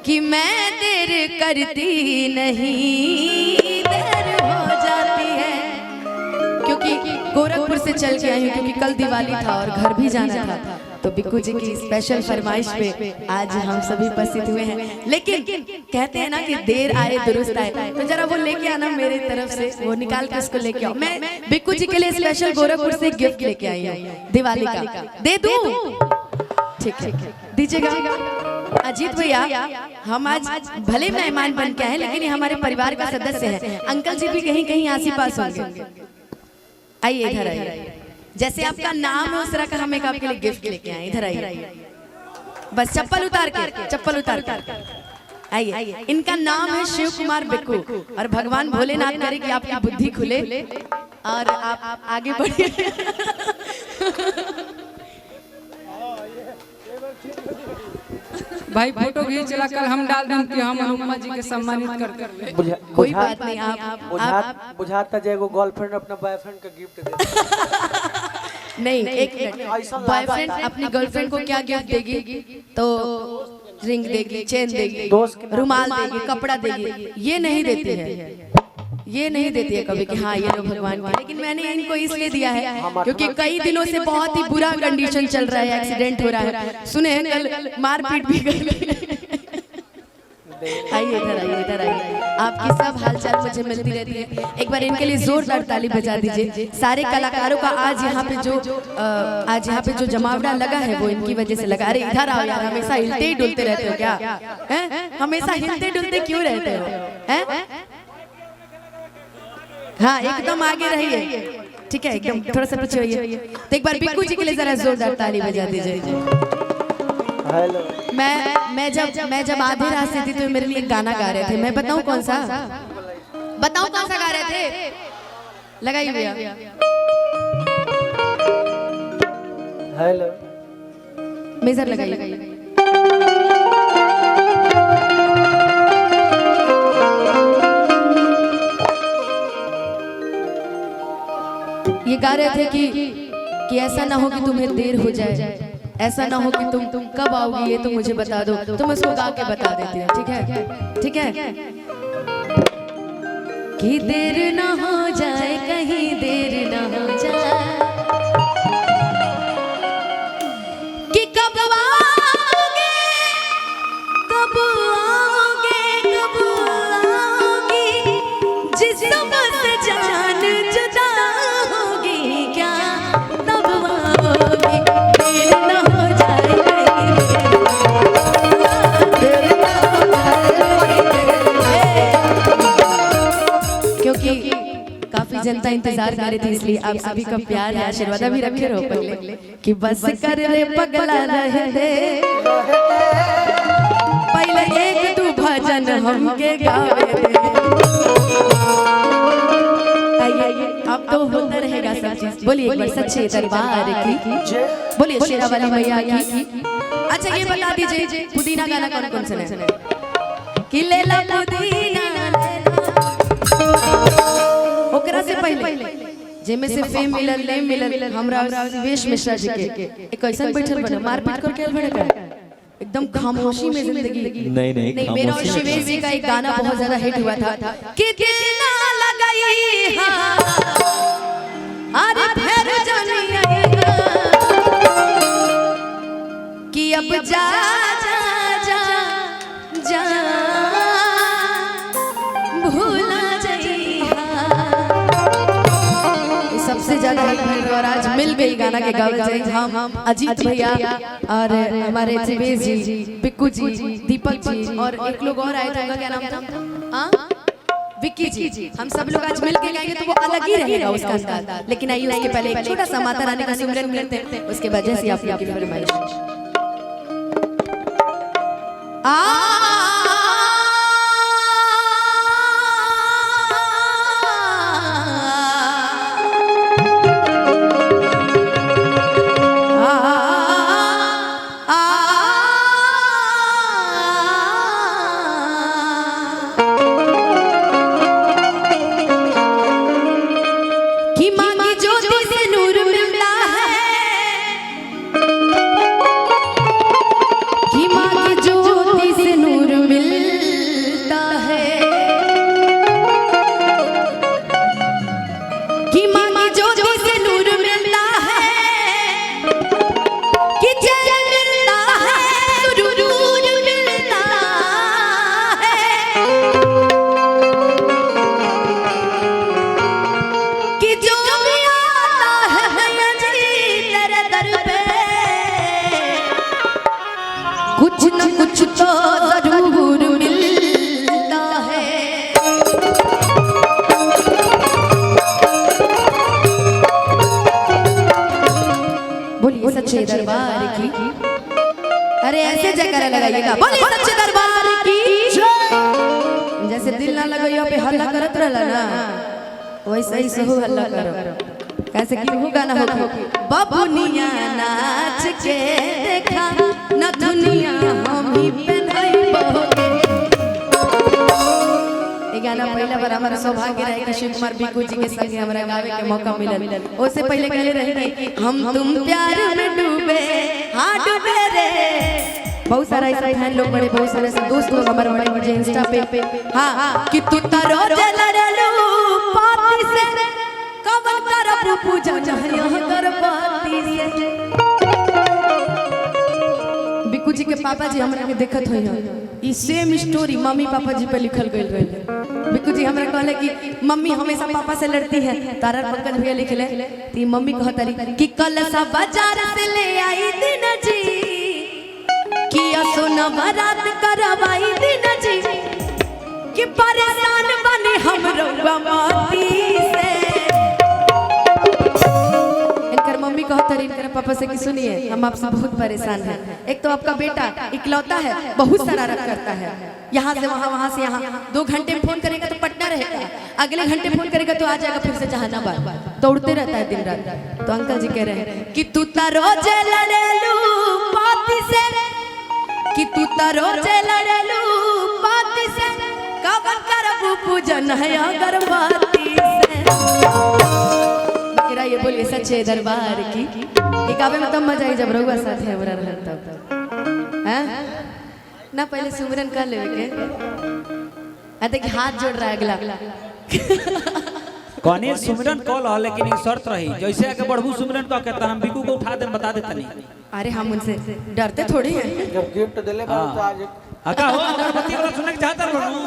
कि मैं देर करती नहीं देर हो जाती है, क्योंकि गोरखपुर से चल के आई हूँ क्योंकि कल दिवाली था और घर भी जाना था। तो बिक्कू जी की स्पेशल फरमाइश पे आज हम सभी उपस्थित हुए हैं। लेकिन कहते हैं ना कि देर आए दुरुस्त आए, तो जरा वो लेके आना मेरी तरफ से, वो निकाल के उसको लेके आओ। मैं बिक्कू जी के लिए स्पेशल गोरखपुर से गिफ्ट लेके आई हूँ दिवाली का, दे दूं? ठीक है, दीजिएगा। अजीत भैया, हम आज भले मेहमान बन के आए लेकिन ये हमारे परिवार का सदस्य है। अंकल जी भी कहीं कहीं आस ही पास होंगे। आइए इधर आइए, जैसे आपका नाम है उस तरह का हम एक आपके लिए गिफ्ट लेके आए। इधर आइए, बस चप्पल उतार के आइए। इनका नाम है शिव कुमार बिक्कू और भगवान भोलेनाथ करे कि आपकी बुद्धि खुले और आप आगे बढ़िए। भाई फोटो खींच ला, कल हम डाल दें कि हम अनुपमा जी के सम्मानित कर। कोई बात नहीं, आप बुझाता जाएगा गर्लफ्रेंड अपना बॉयफ्रेंड का गिफ्ट दे। नहीं, एक मिनट, बॉयफ्रेंड अपनी गर्लफ्रेंड को क्या गिफ्ट देगी? तो रिंग देगी, चेन देगी, रुमाल देगी, कपड़ा देगी। ये नहीं देती है, ये नहीं देती है कभी कि हाँ ये लो भगवान के। लेकिन मैंने इनको इसलिए दिया है क्योंकि कई दिनों से बहुत ही बुरा कंडीशन चल रहा है, एक्सीडेंट हो रहा है, सुने कल मारपीट भी कर। आइए इधर आइए, इधर आइए। आपकी सब हालचाल मुझे मिलती रहती है। एक बार इनके लिए जोरदार ताली बजा दीजिए। सारे कलाकारों का आज यहाँ पे जो जमावड़ा लगा है वो इनकी वजह से लगा। अरे इधर आओ यार, हमेशा हिलते ही डुलते रहते हो क्या? हमेशा हिलते डुलते क्यों रहते हो? हाँ, एकदम आगे रहिए, ठीक है, एकदम थोड़ा सा पीछे होइए। तो एक बार बिक्कू जी के लिए जरा जोरदार ताली बजा दीजिए। हेलो। मैं जब आधे रास्ते थी तो मेरे लिए एक गाना गा रहे थे। मैं बताऊं कौन सा? बताऊं कौन सा गा रहे थे? लगाइए भैया। हेलो, मेजर लगाइए। ये गा रहे थे कि ऐसा ना हो कि तुम्हें देर हो जाए, ऐसा ना हो कि तुम कब आओगी ये तो मुझे बता दो। तो मैं उसको गा के बता देती हूँ, ठीक है? ठीक है कि देर ना हो जाए, कहीं देर ना हो जाए, कि कब आओगे, कब आओगे, कब आओगी, जिस समय से जान जुदा होगी क्या तब आओगी। देर ना हो जाए, देर ना हो जाए, क्योंकि काफी जनता इंतजार कर रही थी, इसलिए आप सभी का प्यार है, आशीर्वाद भी रखे रहो पगले कि बस कर रे पगला रहे दे, पहले एक दू भजन हमके गावे दे। आइए, अब तो होता रहेगा सब चीज। बोलिए एक बार सच्चे दरबार की, बोलिए शेरा वाली मैया की। अच्छा ये बता दीजिए पुदीना गाना कौन कौन सुने? कि ले ला पुदीना ओकरा से पहले जेमे से फेम मिलल नहीं मिलल हमरा शिवेश मिश्रा जी के एक ऐसा बैठल बने मारपीट कर के बने का एकदम खामोशी में जिंदगी। नहीं मेरा और शिवेश जी का एक गाना बहुत ज्यादा हिट हुआ था कि दिल ना लगाई हां अरे फिर जानी कि अब जा जा जा जा भूला सबसे ज्यादा हिट और आज मिल गई गाना के गावल जाए हम अजीत भैया और हमारे शिवेश जी, बिक्कू जी, दीपक जी और एक लोग और आए थे, उनका क्या नाम था? हाँ विक्की जी। हम सब लोग आज मिल के गाएंगे तो वो अलग ही रहेगा उसका अंदाज। लेकिन आइए उसके पहले एक छोटा सा माता रानी का सिमरन करते हैं, उसके बाद जैसे आप लोग की फरमाइश। से जय जयकारा लगाइएगा। बोलिए सच्चे दरबार की जय। जैसे दिल ना लगइयो पे हल्ला करत रहला ना, वैसे ही सहु हल्ला करो। कैसे कि वो गाना हो बबुनिया नाच के देखा न दुनिया हम ही पहनाई बहोगे। ये गाना पहला बार हमारा सौभाग्य रहे कि शिव कुमार बिकू जी के संग हमरा गावे के मौका मिलल। उससे पहले कहले रहे कि हम तुम प्यार में डूबे हाँ डूबे रे। बहुत सारा ऐसा फैन लोग बड़े, बहुत सारे ऐसे दोस्त लोग हमारे मोबाइल मुझे इंस्टा पे हाँ कि तू तारो जलरलू पाती से कवन करब पूजा यहाँ कर पाती से। बिकू जी के पापा जी हमरा के देखत होई ई सेम स्टोरी मम्मी पापा जी पे लिखल गइल रहे। बिकू जी हमरा कहले कि मम्मी हमेशा पापा से लड़ती है, तारा पंकज भैया लिखले ती मम्मी कहतरी कि कल सब बाजार से ले आई दिन जी किया सोना बारात करवाई दिन जी कि परेशान बने हम रउआ माती से। इनकर मम्मी कहतरी इनकर पापा से कि सुनिए हम आपसे बहुत परेशान हैं। एक तो आपका बेटा इकलौता है, बहुत शरारत करता है, यहाँ से वहाँ से यहाँ। 2 घंटे में फोन करेगा तो पटना रहेगा, अगले घंटे फोन करेगा तो आ जाएगा फिर से जहानाबाद, दौड़ते रहता है दिन रात। तो अंकल जी कह रहे हैं कि तू रोज लड़ेलू पाती से कि तू रोज लड़ेलू पाती से कवन करबू पूजन है अगरबत्ती से। ये बोलिए सच्चे दरबार की। ये गावे में तब मजा आई जब रउआ साथ है हमरा रहत तब हैं ना। पहले सुमरन कर लेवे के देखिए हाथ जोड़ रहा है अगला कौन सुमरन कॉल हो, लेकिन एक शर्त रही जैसे आगे बढ़बू सुमरन का कहता हम बिकू को उठा दे बता देता नहीं। अरे हम उनसे डरते थोड़ी हैं। जब गिफ्ट देले बाबू तो आज अका हो अगरबत्ती वाला सुनने के चाहता रहूं